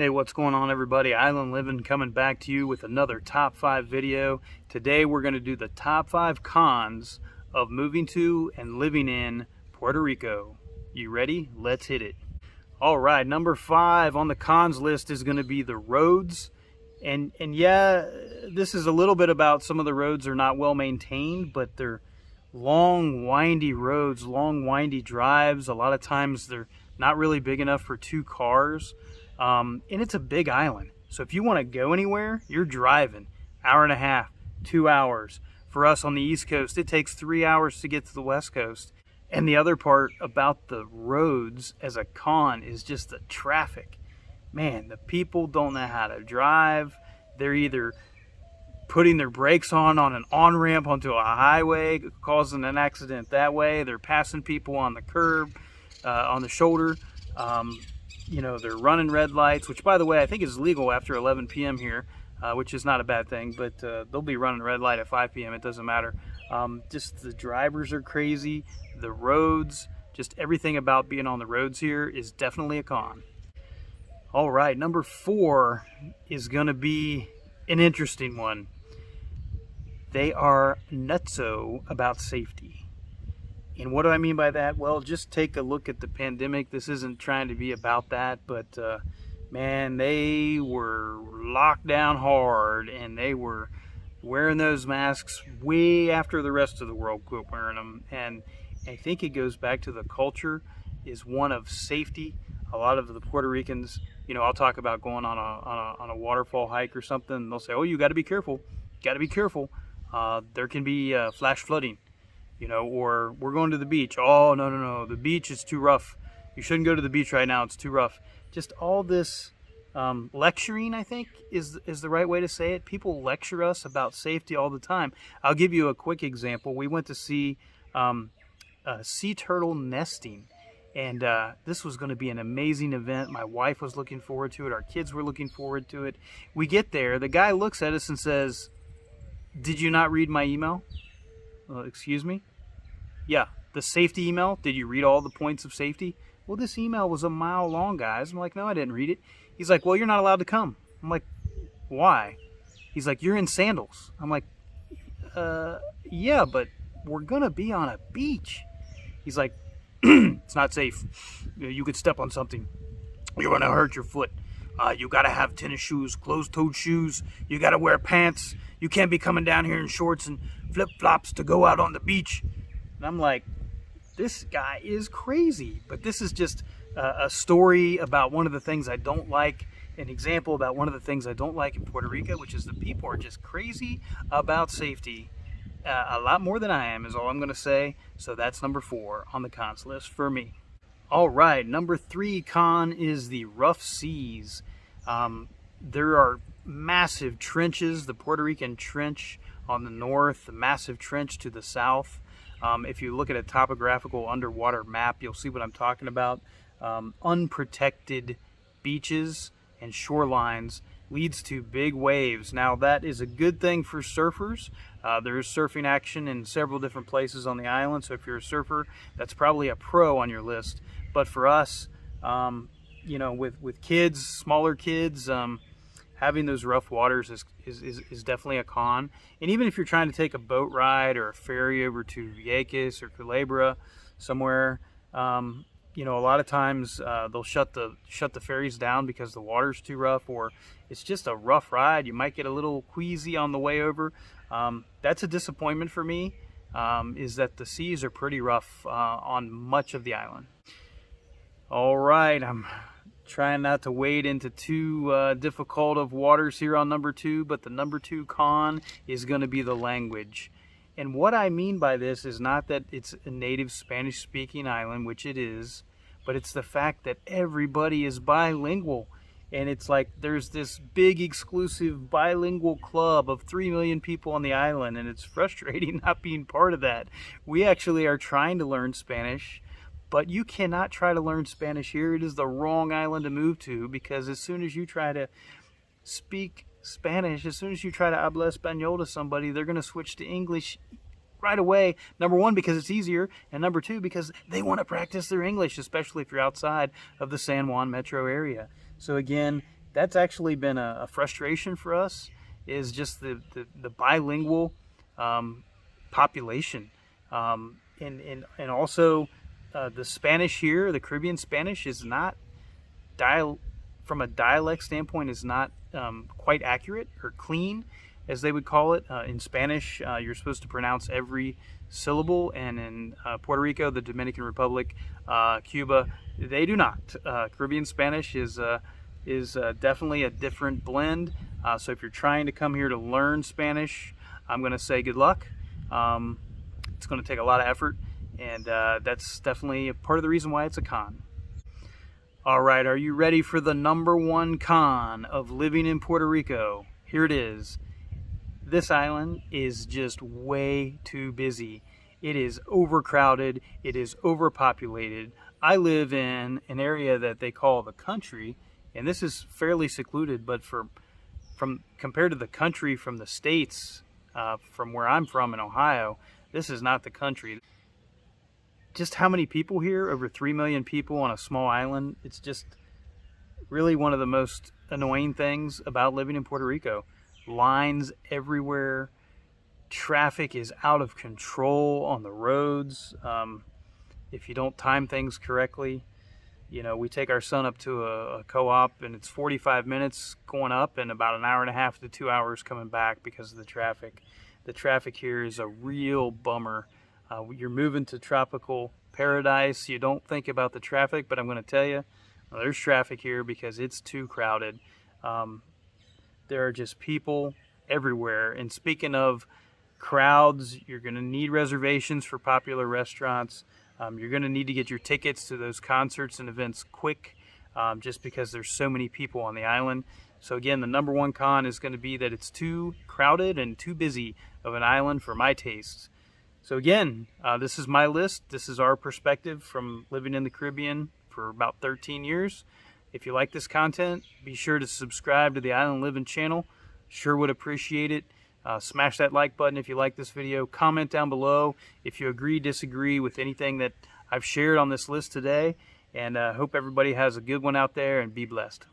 Hey, what's going on, everybody? Island Living coming back to you with another top 5 video. Today we're going to do the top 5 cons of moving to and living in Puerto Rico. You ready? Let's hit it. All right, number 5 on the cons list is going to be the roads. And yeah, this is a little bit about some of the roads are not well maintained, but they're long, windy roads, long, windy drives. A lot of times they're not really big enough for 2 cars. And it's a big island. So if you want to go anywhere, you're driving hour and a half, 2 hours. For us on the East Coast, it takes 3 hours to get to the West Coast. And the other part about the roads as a con is just the traffic. Man, the people don't know how to drive. They're either putting their brakes on an on-ramp onto a highway, causing an accident that way. They're passing people on the curb, on the shoulder. You know, they're running red lights, which, by the way, I think is legal after 11 p.m. here, which is not a bad thing, but they'll be running red light at 5 p.m. It doesn't matter. Just the drivers are crazy. The roads, just everything about being on the roads here is definitely a con. All right, number 4 is going to be an interesting one. They are nutso about safety. And what do I mean by that? Well, just take a look at the pandemic. This isn't trying to be about that, but man, they were locked down hard, and they were wearing those masks way after the rest of the world quit wearing them. And I think it goes back to the culture is one of safety. A lot of the Puerto Ricans, you know, I'll talk about going on a waterfall hike or something, and they'll say, "Oh, you got to be careful. Got to be careful. There can be flash flooding." You know, or we're going to the beach. Oh, no, the beach is too rough. You shouldn't go to the beach right now. It's too rough. Just all this lecturing, I think, is the right way to say it. People lecture us about safety all the time. I'll give you a quick example. We went to see sea turtle nesting, and this was going to be an amazing event. My wife was looking forward to it. Our kids were looking forward to it. We get there. The guy looks at us and says, "Did you not read my email?" Excuse me? Yeah, the safety email. Did you read all the points of safety? Well, this email was a mile long, guys. I'm like, no, I didn't read it. He's like, well, you're not allowed to come. I'm like, why? He's like, you're in sandals. I'm like, yeah, but we're going to be on a beach. He's like, it's not safe. You could step on something. You're going to hurt your foot. You got to have tennis shoes, closed-toed shoes. You got to wear pants. You can't be coming down here in shorts and flip-flops to go out on the beach. And I'm like, this guy is crazy. But this is just a story about one of the things I don't like, an example about one of the things I don't like in Puerto Rico, which is the people are just crazy about safety. A lot more than I am is all I'm going to say. So that's number 4 on the cons list for me. All right, number 3 con is the rough seas. There are massive trenches, the Puerto Rican Trench on the north, the massive trench to the south. If you look at a topographical underwater map, you'll see what I'm talking about. Unprotected beaches and shorelines leads to big waves. Now, that is a good thing for surfers. There is surfing action in several different places on the island, so if you're a surfer, that's probably a pro on your list. But for us, you know, with kids, smaller kids, having those rough waters is definitely a con. And even if you're trying to take a boat ride or a ferry over to Vieques or Culebra somewhere, you know, a lot of times they'll shut the ferries down because the water's too rough, or it's just a rough ride. You might get a little queasy on the way over. That's a disappointment for me, is that the seas are pretty rough on much of the island. All right, I'm trying not to wade into too difficult of waters here on number 2, but the number 2 con is going to be the language. And what I mean by this is not that it's a native Spanish-speaking island, which it is, but it's the fact that everybody is bilingual. And it's like there's this big exclusive bilingual club of 3 million people on the island, and it's frustrating not being part of that. We actually are trying to learn Spanish, but you cannot try to learn Spanish here. It is the wrong island to move to, because as soon as you try to speak Spanish, as soon as you try to habla español to somebody, they're going to switch to English right away. Number 1, because it's easier, and number 2, because they want to practice their English, especially if you're outside of the San Juan metro area. So again, that's actually been a frustration for us, is just the bilingual population. And also the Spanish here, the Caribbean Spanish, is not from a dialect standpoint, is not quite accurate or clean, as they would call it. In Spanish, you're supposed to pronounce every syllable, and in Puerto Rico, the Dominican Republic, Cuba, they do not. Caribbean Spanish is definitely a different blend. So if you're trying to come here to learn Spanish, I'm going to say good luck. It's going to take a lot of effort, and that's definitely a part of the reason why it's a con. All right, are you ready for the #1 con of living in Puerto Rico? Here it is. This island is just way too busy. It is overcrowded. It is overpopulated. I live in an area that they call the country, and this is fairly secluded, but compared to the country from the States, from where I'm from in Ohio, this is not the country. Just how many people here? Over 3 million people on a small island. It's just really one of the most annoying things about living in Puerto Rico. Lines everywhere. Traffic is out of control on the roads. If you don't time things correctly, you know, we take our son up to a co-op, and it's 45 minutes going up and about an hour and a half to 2 hours coming back because of the traffic. The traffic here is a real bummer. You're moving to tropical paradise. You don't think about the traffic, but I'm going to tell you, well, there's traffic here because it's too crowded. There are just people everywhere. And speaking of crowds, you're going to need reservations for popular restaurants. You're going to need to get your tickets to those concerts and events quick, just because there's so many people on the island. So again, the #1 con is going to be that it's too crowded and too busy of an island for my tastes. So again, this is my list. This is our perspective from living in the Caribbean for about 13 years. If you like this content, be sure to subscribe to the Island Living channel. Sure would appreciate it. Smash that like button if you like this video. Comment down below if you agree, disagree with anything that I've shared on this list today. And hope everybody has a good one out there, and be blessed.